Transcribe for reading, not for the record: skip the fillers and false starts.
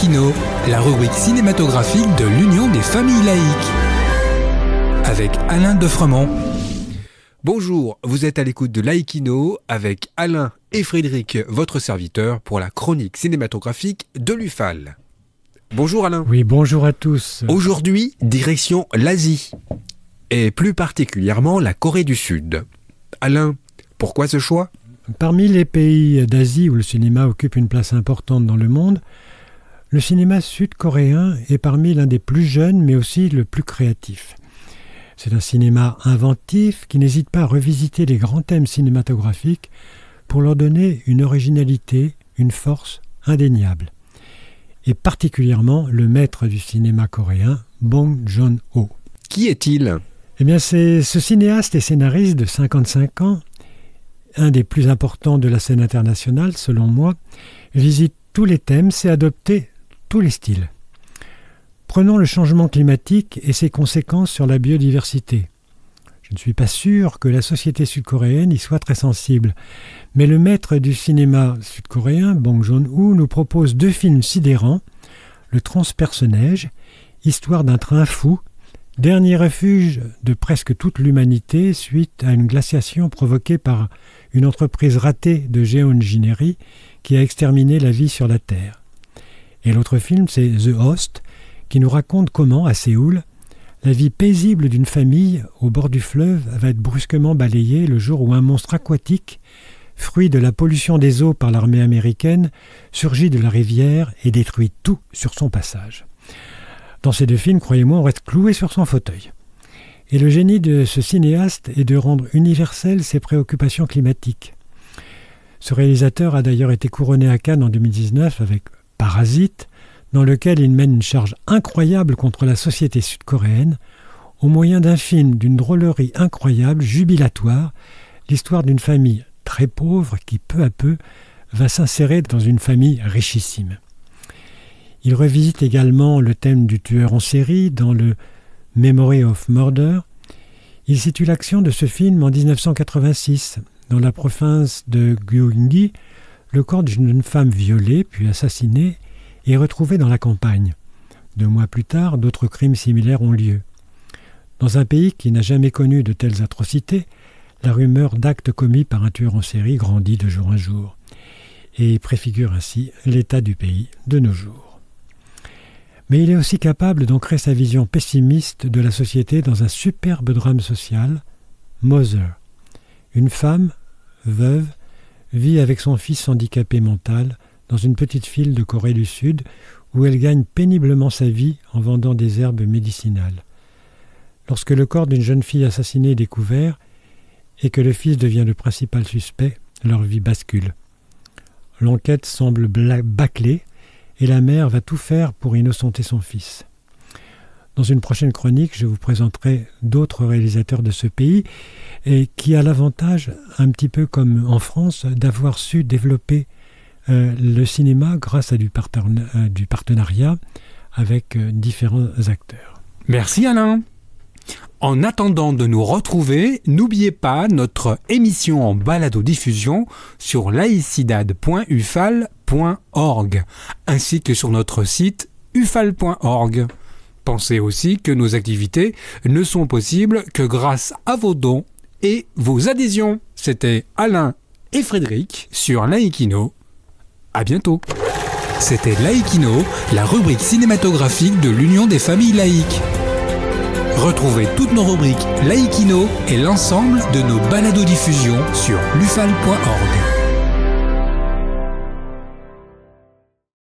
Laïkino, la rubrique cinématographique de l'Union des familles laïques. Avec Alain Defremont. Bonjour, vous êtes à l'écoute de Laïkino avec Alain et Frédéric, votre serviteur, pour la chronique cinématographique de l'UFAL. Bonjour Alain. Oui, bonjour à tous. Aujourd'hui, direction l'Asie, et plus particulièrement la Corée du Sud. Alain, pourquoi ce choix ? Parmi les pays d'Asie où le cinéma occupe une place importante dans le monde, le cinéma sud-coréen est parmi l'un des plus jeunes mais aussi le plus créatif. C'est un cinéma inventif qui n'hésite pas à revisiter les grands thèmes cinématographiques pour leur donner une originalité, une force indéniable. Et particulièrement le maître du cinéma coréen, Bong Joon-ho. Qui est-il ? Eh bien, c'est ce cinéaste et scénariste de 55 ans, un des plus importants de la scène internationale, selon moi, visite tous les thèmes, sait adopter tous les styles. Prenons le changement climatique et ses conséquences sur la biodiversité. Je ne suis pas sûr que la société sud-coréenne y soit très sensible, mais le maître du cinéma sud-coréen, Bong Joon-ho, nous propose 2 films sidérants, Le Transperce-Neige, histoire d'un train fou, dernier refuge de presque toute l'humanité suite à une glaciation provoquée par une entreprise ratée de géo-ingénierie qui a exterminé la vie sur la Terre. Et l'autre film, c'est The Host, qui nous raconte comment, à Séoul, la vie paisible d'une famille au bord du fleuve va être brusquement balayée le jour où un monstre aquatique, fruit de la pollution des eaux par l'armée américaine, surgit de la rivière et détruit tout sur son passage. Dans ces 2 films, croyez-moi, on reste cloué sur son fauteuil. Et le génie de ce cinéaste est de rendre universelles ses préoccupations climatiques. Ce réalisateur a d'ailleurs été couronné à Cannes en 2019 avec Parasite, dans lequel il mène une charge incroyable contre la société sud-coréenne, au moyen d'un film d'une drôlerie incroyable, jubilatoire, l'histoire d'une famille très pauvre qui, peu à peu, va s'insérer dans une famille richissime. Il revisite également le thème du tueur en série dans le Memory of Murder. Il situe l'action de ce film en 1986. Dans la province de Gyeonggi, le corps d'une jeune femme violée puis assassinée est retrouvé dans la campagne. 2 mois plus tard, d'autres crimes similaires ont lieu. Dans un pays qui n'a jamais connu de telles atrocités, la rumeur d'actes commis par un tueur en série grandit de jour en jour et préfigure ainsi l'état du pays de nos jours. Mais il est aussi capable d'ancrer sa vision pessimiste de la société dans un superbe drame social, Mother. Une femme, veuve, vit avec son fils handicapé mental dans une petite ville de Corée du Sud où elle gagne péniblement sa vie en vendant des herbes médicinales. Lorsque le corps d'une jeune fille assassinée est découvert et que le fils devient le principal suspect, leur vie bascule. L'enquête semble bâclée et la mère va tout faire pour innocenter son fils. Dans une prochaine chronique, je vous présenterai d'autres réalisateurs de ce pays et qui a l'avantage, un petit peu comme en France, d'avoir su développer le cinéma grâce à du partenariat avec différents acteurs. Merci Alain. En attendant de nous retrouver, n'oubliez pas notre émission en balado-diffusion sur laicidad.ufal.org ainsi que sur notre site ufal.org. Pensez aussi que nos activités ne sont possibles que grâce à vos dons et vos adhésions. C'était Alain et Frédéric sur Laïkino. À bientôt. C'était Laïkino, la rubrique cinématographique de l'Union des familles laïques. Retrouvez toutes nos rubriques Laïkino et l'ensemble de nos balados-diffusions sur lufal.org.